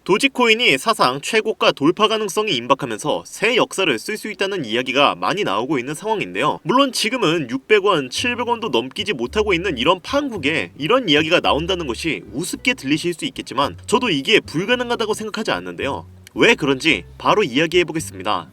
도지코인이 사상 최고가 돌파 가능성이 임박하면서 새 역사를 쓸 수 있다는 이야기가 많이 나오고 있는 상황인데요. 물론 지금은 600원, 700원도 넘기지 못하고 있는 이런 판국에 이런 이야기가 나온다는 것이 우습게 들리실 수 있겠지만 저도 이게 불가능하다고 생각하지 않는데요. 왜 그런지 바로 이야기해보겠습니다.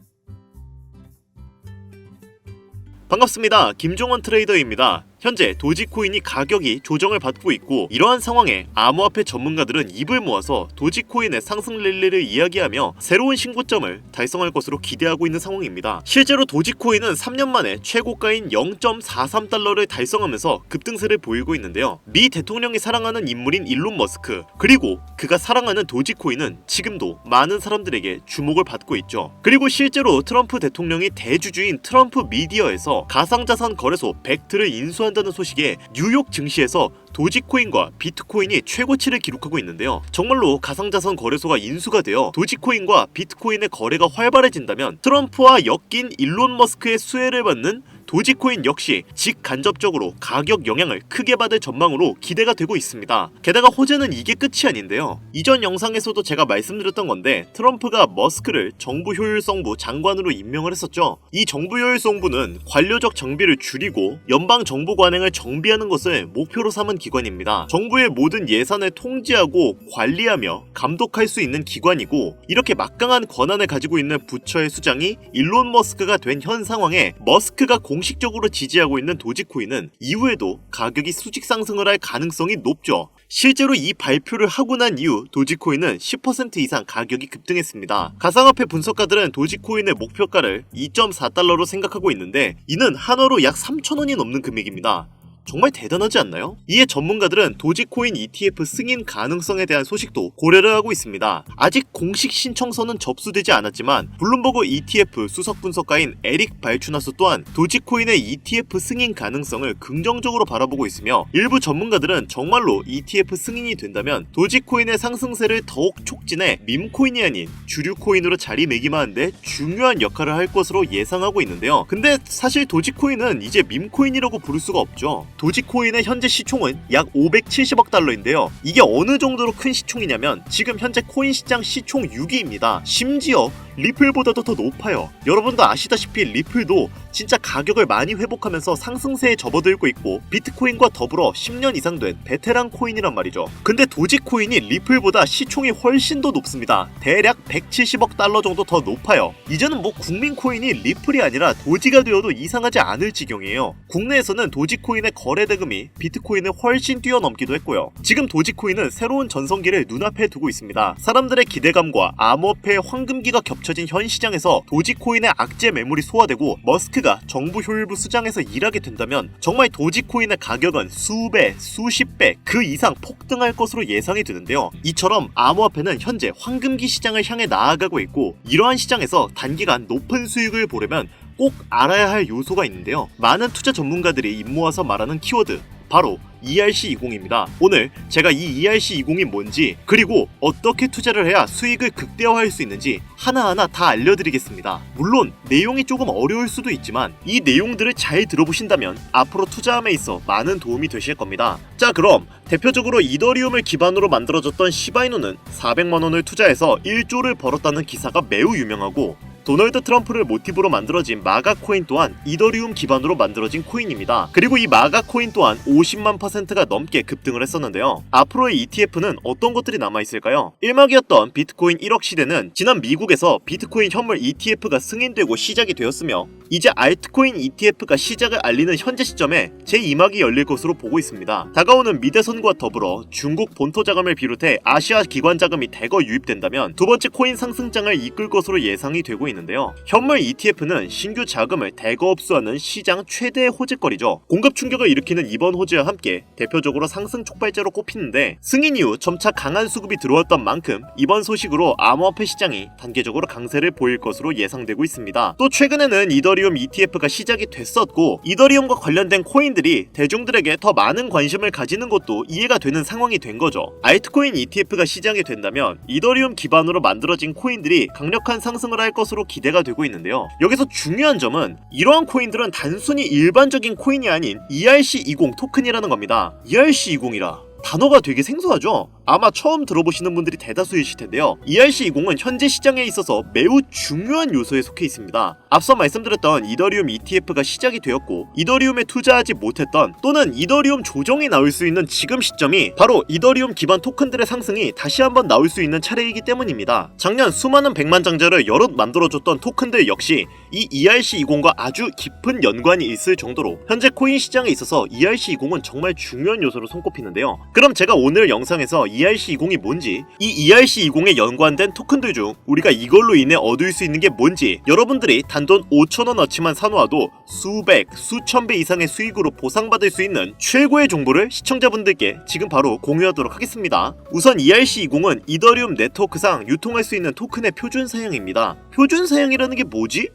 반갑습니다. 김종원 트레이더입니다. 현재 도지코인이 가격이 조정을 받고 있고 이러한 상황에 암호화폐 전문가들은 입을 모아서 도지코인의 상승 랠리를 이야기하며 새로운 신고점을 달성할 것으로 기대하고 있는 상황입니다. 실제로 도지코인은 3년 만에 최고가인 0.43달러를 달성하면서 급등세를 보이고 있는데요. 미 대통령이 사랑하는 인물인 일론 머스크 그리고 그가 사랑하는 도지코인은 지금도 많은 사람들에게 주목을 받고 있죠. 그리고 실제로 트럼프 대통령이 대주주인 트럼프 미디어에서 가상자산 거래소 벡트를 인수한 다는 소식에 뉴욕 증시에서 도지코인과 비트코인이 최고치를 기록하고 있는데요. 정말로 가상자산 거래소가 인수가 되어 도지코인과 비트코인의 거래가 활발해진다면 트럼프와 엮인 일론 머스크의 수혜를 받는 도지코인 역시 직간접적으로 가격 영향을 크게 받을 전망으로 기대가 되고 있습니다. 게다가 호재는 이게 끝이 아닌데요. 이전 영상에서도 제가 말씀드렸던 건데 트럼프가 머스크를 정부 효율성부 장관으로 임명을 했었죠. 이 정부 효율성부는 관료적 정비를 줄이고 연방 정부 관행을 정비하는 것을 목표로 삼은 기관입니다. 정부의 모든 예산을 통제하고 관리하며 감독할 수 있는 기관이고 이렇게 막강한 권한을 가지고 있는 부처의 수장이 일론 머스크가 된 현 상황에 머스크가 공식적으로 지지하고 있는 도지코인은 이후에도 가격이 수직 상승을 할 가능성이 높죠. 실제로 이 발표를 하고 난 이후 도지코인은 10% 이상 가격이 급등했습니다. 가상화폐 분석가들은 도지코인의 목표가를 2.4달러로 생각하고 있는데 이는 한화로 약 3,000원이 넘는 금액입니다. 정말 대단하지 않나요? 이에 전문가들은 도지코인 ETF 승인 가능성에 대한 소식도 고려를 하고 있습니다. 아직 공식 신청서는 접수되지 않았지만 블룸버그 ETF 수석 분석가인 에릭 발추나스 또한 도지코인의 ETF 승인 가능성을 긍정적으로 바라보고 있으며 일부 전문가들은 정말로 ETF 승인이 된다면 도지코인의 상승세를 더욱 촉진해 밈코인이 아닌 주류 코인으로 자리매김하는데 중요한 역할을 할 것으로 예상하고 있는데요. 근데 사실 도지코인은 이제 밈코인이라고 부를 수가 없죠. 도지코인의 현재 시총은 약 570억 달러인데요. 이게 어느 정도로 큰 시총이냐면 지금 현재 코인 시장 시총 6위입니다. 심지어 리플보다도 더 높아요. 여러분도 아시다시피 리플도 진짜 가격을 많이 회복하면서 상승세에 접어들고 있고 비트코인과 더불어 10년 이상 된 베테랑 코인이란 말이죠. 근데 도지코인이 리플보다 시총이 훨씬 더 높습니다. 대략 170억 달러 정도 더 높아요. 이제는 뭐 국민 코인이 리플이 아니라 도지가 되어도 이상하지 않을 지경이에요. 국내에서는 도지코인의 거래 대금이 비트코인을 훨씬 뛰어넘기도 했고요. 지금 도지코인은 새로운 전성기를 눈앞에 두고 있습니다. 사람들의 기대감과 암호화폐의 황금기가 겹쳐진 현 시장에서 도지코인의 악재 매물이 소화되고 머스크가 정부 효율부 수장에서 일하게 된다면 정말 도지코인의 가격은 수배, 수십 배, 그 이상 폭등할 것으로 예상이 되는데요. 이처럼 암호화폐는 현재 황금기 시장을 향해 나아가고 있고 이러한 시장에서 단기간 높은 수익을 보려면 꼭 알아야 할 요소가 있는데요. 많은 투자 전문가들이 입모아서 말하는 키워드 바로 ERC20입니다. 오늘 제가 이 ERC20이 뭔지 그리고 어떻게 투자를 해야 수익을 극대화할 수 있는지 하나하나 다 알려드리겠습니다. 물론 내용이 조금 어려울 수도 있지만 이 내용들을 잘 들어보신다면 앞으로 투자함에 있어 많은 도움이 되실 겁니다. 자, 그럼 대표적으로 이더리움을 기반으로 만들어졌던 시바이누는 400만원을 투자해서 1조를 벌었다는 기사가 매우 유명하고 도널드 트럼프를 모티브로 만들어진 마가 코인 또한 이더리움 기반으로 만들어진 코인입니다. 그리고 이 마가 코인 또한 50만 %가 넘게 급등을 했었는데요. 앞으로의 ETF는 어떤 것들이 남아있을까요? 일막이었던 비트코인 1억 시대는 지난 미국에서 비트코인 현물 ETF가 승인되고 시작이 되었으며 이제 알트코인 ETF가 시작을 알리는 현재 시점에 제2막이 열릴 것으로 보고 있습니다. 다가오는 미대선과 더불어 중국 본토 자금을 비롯해 아시아 기관 자금이 대거 유입된다면 두 번째 코인 상승장을 이끌 것으로 예상이 되고 있는데요. 현물 ETF는 신규 자금을 대거 흡수하는 시장 최대의 호재거리죠. 공급 충격을 일으키는 이번 호재와 함께 대표적으로 상승 촉발제로 꼽히는데 승인 이후 점차 강한 수급이 들어왔던 만큼 이번 소식으로 암호화폐 시장이 단계적으로 강세를 보일 것으로 예상되고 있습니다. 또 최근에는 이더리움 ETF가 시작이 됐었고 이더리움과 관련된 코인들이 대중들에게 더 많은 관심을 가지는 것도 이해가 되는 상황이 된 거죠. 알트코인 ETF가 시작이 된다면 이더리움 기반으로 만들어진 코인들이 강력한 상승을 할 것으로 기대가 되고 있는데요. 여기서 중요한 점은 이러한 코인들은 단순히 일반적인 코인이 아닌 ERC20 토큰이라는 겁니다. ERC20이라 단어가 되게 생소하죠? 아마 처음 들어보시는 분들이 대다수이실 텐데요. ERC20은 현재 시장에 있어서 매우 중요한 요소에 속해 있습니다. 앞서 말씀드렸던 이더리움 ETF가 시작이 되었고 이더리움에 투자하지 못했던 또는 이더리움 조정이 나올 수 있는 지금 시점이 바로 이더리움 기반 토큰들의 상승이 다시 한번 나올 수 있는 차례이기 때문입니다. 작년 수많은 백만장자를 여럿 만들어줬던 토큰들 역시 이 ERC20과 아주 깊은 연관이 있을 정도로 현재 코인 시장에 있어서 ERC20은 정말 중요한 요소로 손꼽히는데요. 그럼 제가 오늘 영상에서 ERC20이 뭔지, 이 ERC20에 연관된 토큰들 중 우리가 이걸로 인해 얻을 수 있는 게 뭔지, 여러분들이 단돈 5,000원어치만 사놓아도 수백, 수천 배 이상의 수익으로 보상받을 수 있는 최고의 정보를 시청자분들께 지금 바로 공유하도록 하겠습니다. 우선 ERC20은 이더리움 네트워크상 유통할 수 있는 토큰의 표준 사양입니다. 표준 사양이라는 게 뭐지?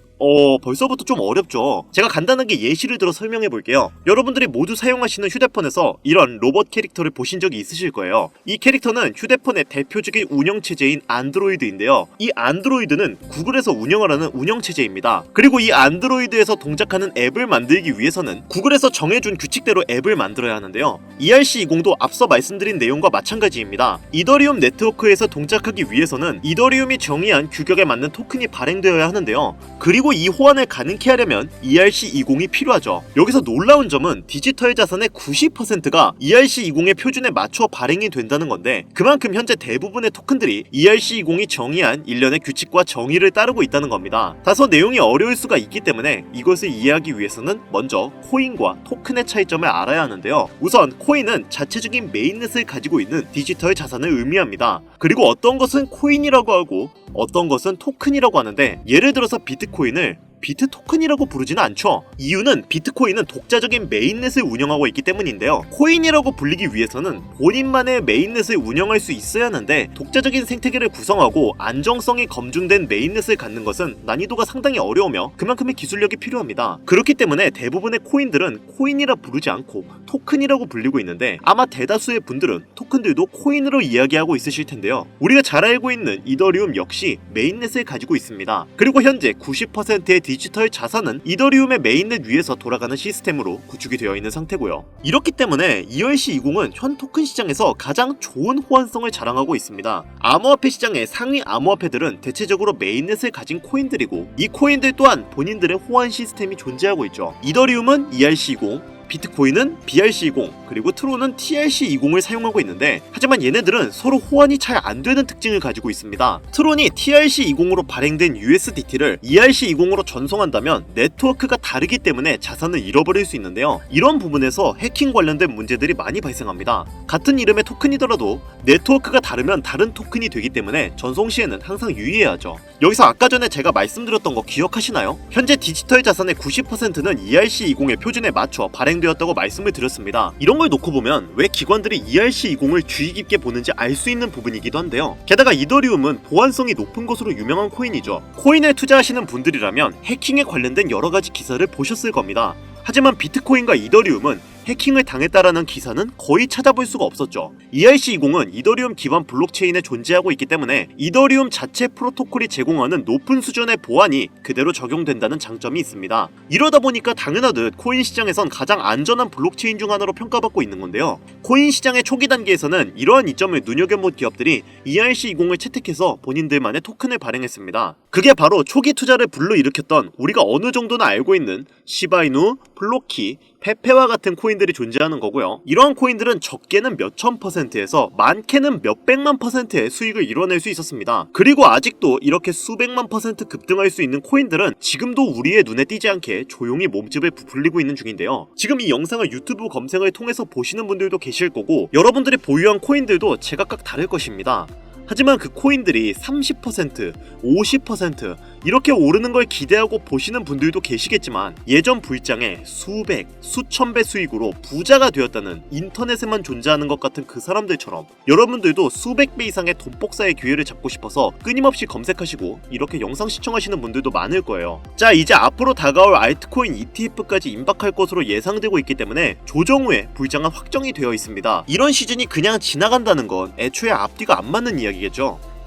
벌써부터 좀 어렵죠. 제가 간단하게 예시를 들어 설명해 볼게요. 여러분들이 모두 사용하시는 휴대폰에서 이런 로봇 캐릭터를 보신 적이 있으실 거예요. 이 캐릭터는 휴대폰의 대표적인 운영체제인 안드로이드인데요. 이 안드로이드는 구글에서 운영하라는 운영체제입니다. 그리고 이 안드로이드에서 동작하는 앱을 만들기 위해서는 구글에서 정해준 규칙대로 앱을 만들어야 하는데요. ERC20도 앞서 말씀드린 내용과 마찬가지입니다. 이더리움 네트워크에서 동작하기 위해서는 이더리움이 정의한 규격에 맞는 토큰이 발행되어야 하는데요. 그리고 이 호환을 가능케 하려면 ERC20이 필요하죠. 여기서 놀라운 점은 디지털 자산의 90%가 ERC20의 표준에 맞춰 발행이 된다는 건데 그만큼 현재 대부분의 토큰들이 ERC20이 정의한 일련의 규칙과 정의를 따르고 있다는 겁니다. 다소 내용이 어려울 수가 있기 때문에 이것을 이해하기 위해서는 먼저 코인과 토큰의 차이점을 알아야 하는데요. 우선 코인은 자체적인 메인넷을 가지고 있는 디지털 자산을 의미합니다. 그리고 어떤 것은 코인이라고 하고 어떤 것은 토큰이라고 하는데 예를 들어서 비트코인을 비트 토큰이라고 부르지는 않죠. 이유는 비트코인은 독자적인 메인넷을 운영하고 있기 때문인데요. 코인이라고 불리기 위해서는 본인만의 메인넷을 운영할 수 있어야 하는데 독자적인 생태계를 구성하고 안정성이 검증된 메인넷을 갖는 것은 난이도가 상당히 어려우며 그만큼의 기술력이 필요합니다. 그렇기 때문에 대부분의 코인들은 코인이라 부르지 않고 토큰이라고 불리고 있는데 아마 대다수의 분들은 토큰들도 코인으로 이야기하고 있으실 텐데요. 우리가 잘 알고 있는 이더리움 역시 메인넷을 가지고 있습니다. 그리고 현재 90%의 디지털 자산은 이더리움의 메인넷 위에서 돌아가는 시스템으로 구축이 되어 있는 상태고요. 이렇기 때문에 ERC20은 현 토큰 시장에서 가장 좋은 호환성을 자랑하고 있습니다. 암호화폐 시장의 상위 암호화폐들은 대체적으로 메인넷을 가진 코인들이고 이 코인들 또한 본인들의 호환 시스템이 존재하고 있죠. 이더리움은 ERC20, 비트코인은 BRC20 그리고 트론은 TRC20을 사용하고 있는데 하지만 얘네들은 서로 호환이 잘 안되는 특징을 가지고 있습니다. 트론이 TRC20으로 발행된 USDT를 ERC20으로 전송한다면 네트워크가 다르기 때문에 자산을 잃어버릴 수 있는데요. 이런 부분에서 해킹 관련된 문제들이 많이 발생합니다. 같은 이름의 토큰이더라도 네트워크가 다르면 다른 토큰이 되기 때문에 전송 시에는 항상 유의해야 하죠. 여기서 아까 전에 제가 말씀드렸던 거 기억하시나요? 현재 디지털 자산의 90%는 ERC20의 표준에 맞춰 발행되었다고 말씀을 드렸습니다. 이런 걸 놓고 보면 왜 기관들이 ERC20을 주의 깊게 보는지 알 수 있는 부분이기도 한데요. 게다가 이더리움은 보안성이 높은 것으로 유명한 코인이죠. 코인에 투자하시는 분들이라면 해킹에 관련된 여러 가지 기사를 보셨을 겁니다. 하지만 비트코인과 이더리움은 해킹을 당했다라는 기사는 거의 찾아볼 수가 없었죠. ERC20은 이더리움 기반 블록체인에 존재하고 있기 때문에 이더리움 자체 프로토콜이 제공하는 높은 수준의 보안이 그대로 적용된다는 장점이 있습니다. 이러다 보니까 당연하듯 코인 시장에선 가장 안전한 블록체인 중 하나로 평가받고 있는 건데요. 코인 시장의 초기 단계에서는 이러한 이점을 눈여겨본 기업들이 ERC20을 채택해서 본인들만의 토큰을 발행했습니다. 그게 바로 초기 투자를 불러일으켰던 우리가 어느 정도는 알고 있는 시바이누, 블로키, 페페와 같은 코인들이 존재하는 거고요. 이러한 코인들은 적게는 몇천 %에서 많게는 몇백만 %의 수익을 이뤄낼 수 있었습니다. 그리고 아직도 이렇게 수백만 % 급등할 수 있는 코인들은 지금도 우리의 눈에 띄지 않게 조용히 몸집을 부풀리고 있는 중인데요. 지금 이 영상을 유튜브 검색을 통해서 보시는 분들도 계실 거고 여러분들이 보유한 코인들도 제각각 다를 것입니다. 하지만 그 코인들이 30%, 50% 이렇게 오르는 걸 기대하고 보시는 분들도 계시겠지만 예전 불장에 수백, 수천 배 수익으로 부자가 되었다는 인터넷에만 존재하는 것 같은 그 사람들처럼 여러분들도 수백 배 이상의 돈복사의 기회를 잡고 싶어서 끊임없이 검색하시고 이렇게 영상 시청하시는 분들도 많을 거예요. 자, 이제 앞으로 다가올 알트코인 ETF까지 임박할 것으로 예상되고 있기 때문에 조정 후에 불장은 확정이 되어 있습니다. 이런 시즌이 그냥 지나간다는 건 애초에 앞뒤가 안 맞는 이야기겠죠.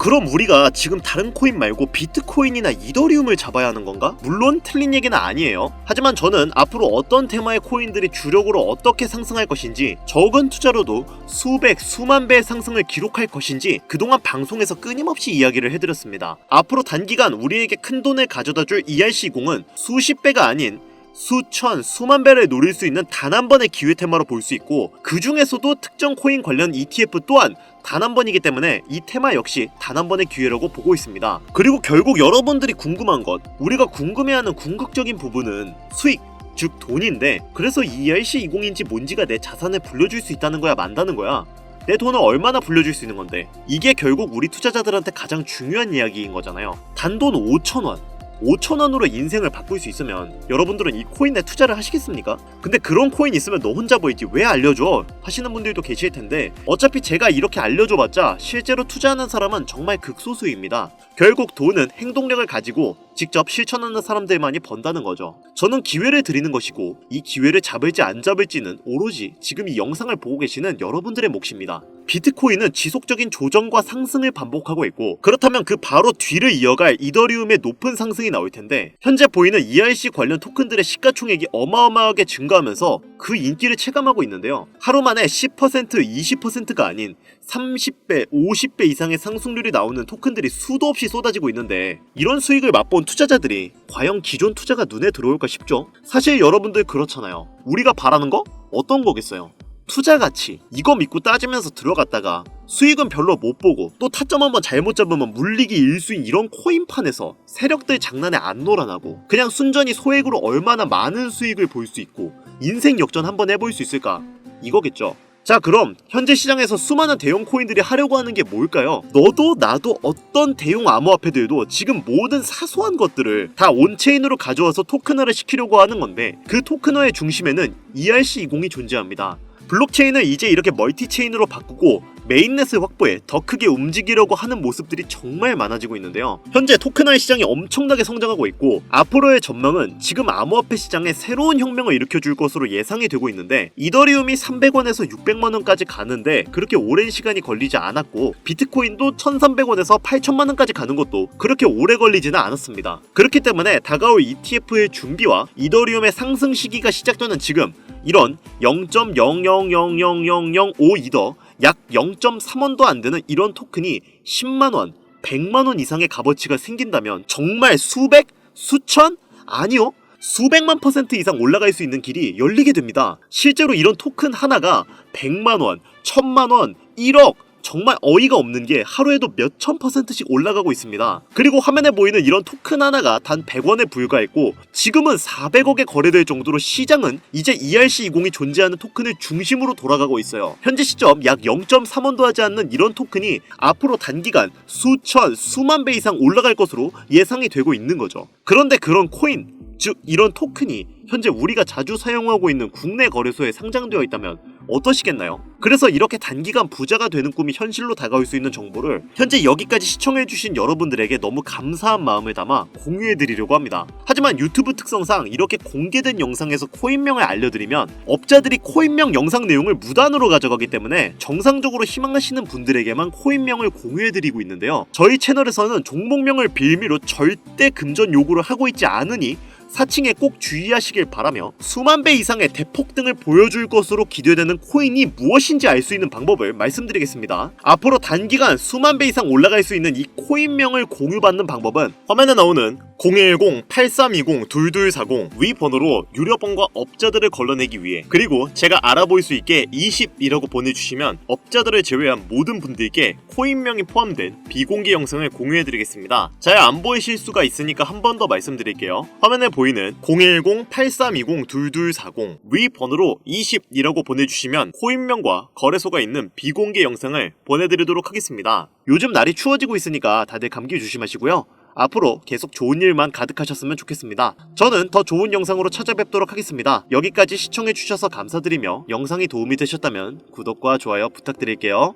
그럼 우리가 지금 다른 코인 말고 비트코인이나 이더리움을 잡아야 하는 건가? 물론 틀린 얘기는 아니에요. 하지만 저는 앞으로 어떤 테마의 코인들이 주력으로 어떻게 상승할 것인지, 적은 투자로도 수백, 수만 배의 상승을 기록할 것인지 그동안 방송에서 끊임없이 이야기를 해드렸습니다. 앞으로 단기간 우리에게 큰 돈을 가져다줄 ERC20은 수십 배가 아닌 수천, 수만 배를 노릴 수 있는 단 한 번의 기회 테마로 볼 수 있고, 그 중에서도 특정 코인 관련 ETF 또한 단 한 번이기 때문에 이 테마 역시 단 한 번의 기회라고 보고 있습니다. 그리고 결국 여러분들이 궁금한 것, 우리가 궁금해하는 궁극적인 부분은 수익, 즉 돈인데, 그래서 ERC20인지 뭔지가 내 자산을 불려줄 수 있다는 거야, 만다는 거야? 내 돈을 얼마나 불려줄 수 있는 건데? 이게 결국 우리 투자자들한테 가장 중요한 이야기인 거잖아요. 단돈 5,000원 5,000원으로 인생을 바꿀 수 있으면 여러분들은 이 코인에 투자를 하시겠습니까? 근데 그런 코인 있으면 너 혼자 보이지 왜 알려줘? 하시는 분들도 계실 텐데, 어차피 제가 이렇게 알려줘봤자 실제로 투자하는 사람은 정말 극소수입니다. 결국 돈은 행동력을 가지고 직접 실천하는 사람들만이 번다는 거죠. 저는 기회를 드리는 것이고, 이 기회를 잡을지 안 잡을지는 오로지 지금 이 영상을 보고 계시는 여러분들의 몫입니다. 비트코인은 지속적인 조정과 상승을 반복하고 있고, 그렇다면 그 바로 뒤를 이어갈 이더리움의 높은 상승이 나올 텐데, 현재 보이는 ERC 관련 토큰들의 시가총액이 어마어마하게 증가하면서 그 인기를 체감하고 있는데요. 하루 만에 10%, 20%가 아닌 30배, 50배 이상의 상승률이 나오는 토큰들이 수도 없이 쏟아지고 있는데, 이런 수익을 맛본 투자자들이 과연 기존 투자가 눈에 들어올까 싶죠? 사실 여러분들 그렇잖아요. 우리가 바라는 거? 어떤 거겠어요? 투자 가치, 이거 믿고 따지면서 들어갔다가 수익은 별로 못 보고 또 타점 한번 잘못 잡으면 물리기 일수인 이런 코인판에서 세력들 장난에 안 놀아나고 그냥 순전히 소액으로 얼마나 많은 수익을 볼 수 있고 인생 역전 한번 해볼 수 있을까? 이거겠죠. 자, 그럼 현재 시장에서 수많은 대형 코인들이 하려고 하는 게 뭘까요? 너도 나도 어떤 대형 암호화폐들도 지금 모든 사소한 것들을 다 온체인으로 가져와서 토큰화를 시키려고 하는 건데, 그 토큰화의 중심에는 ERC20이 존재합니다. 블록체인을 이제 이렇게 멀티체인으로 바꾸고 메인넷을 확보해 더 크게 움직이려고 하는 모습들이 정말 많아지고 있는데요. 현재 토큰화의 시장이 엄청나게 성장하고 있고, 앞으로의 전망은 지금 암호화폐 시장에 새로운 혁명을 일으켜줄 것으로 예상이 되고 있는데, 이더리움이 300원에서 600만원까지 가는데 그렇게 오랜 시간이 걸리지 않았고, 비트코인도 1300원에서 8000만원까지 가는 것도 그렇게 오래 걸리지는 않았습니다. 그렇기 때문에 다가올 ETF의 준비와 이더리움의 상승 시기가 시작되는 지금, 이런 0.0000005 이더, 약 0.3원도 안 되는 이런 토큰이 10만원, 100만원 이상의 값어치가 생긴다면 정말 수백, 수천? 아니요, 수백만 % 이상 올라갈 수 있는 길이 열리게 됩니다. 실제로 이런 토큰 하나가 100만원, 1000만원, 1억, 정말 어이가 없는 게 하루에도 몇천 %씩 올라가고 있습니다. 그리고 화면에 보이는 이런 토큰 하나가 단 100원에 불과했고, 지금은 400억에 거래될 정도로 시장은 이제 ERC20이 존재하는 토큰을 중심으로 돌아가고 있어요. 현재 시점 약 0.3원도 하지 않는 이런 토큰이 앞으로 단기간 수천, 수만 배 이상 올라갈 것으로 예상이 되고 있는 거죠. 그런데 그런 코인, 즉 이런 토큰이 현재 우리가 자주 사용하고 있는 국내 거래소에 상장되어 있다면 어떠시겠나요? 그래서 이렇게 단기간 부자가 되는 꿈이 현실로 다가올 수 있는 정보를 현재 여기까지 시청해주신 여러분들에게 너무 감사한 마음을 담아 공유해드리려고 합니다. 하지만 유튜브 특성상 이렇게 공개된 영상에서 코인명을 알려드리면 업자들이 코인명 영상 내용을 무단으로 가져가기 때문에 정상적으로 희망하시는 분들에게만 코인명을 공유해드리고 있는데요. 저희 채널에서는 종목명을 빌미로 절대 금전 요구를 하고 있지 않으니 사칭에 꼭 주의하시길 바라며, 수만 배 이상의 대폭등을 보여줄 것으로 기대되는 코인이 무엇인지 알 수 있는 방법을 말씀드리겠습니다. 앞으로 단기간 수만 배 이상 올라갈 수 있는 이 코인명을 공유받는 방법은 화면에 나오는 010-8320-2240 위 번호로 유료번과 업자들을 걸러내기 위해, 그리고 제가 알아볼 수 있게 20이라고 보내주시면 업자들을 제외한 모든 분들께 코인명이 포함된 비공개 영상을 공유해드리겠습니다. 잘 안 보이실 수가 있으니까 한 번 더 말씀드릴게요. 화면에 보이는 010-8320-2240 위 번호로 20이라고 보내주시면 코인명과 거래소가 있는 비공개 영상을 보내드리도록 하겠습니다. 요즘 날이 추워지고 있으니까 다들 감기 조심하시고요. 앞으로 계속 좋은 일만 가득하셨으면 좋겠습니다. 저는 더 좋은 영상으로 찾아뵙도록 하겠습니다. 여기까지 시청해주셔서 감사드리며 영상이 도움이 되셨다면 구독과 좋아요 부탁드릴게요.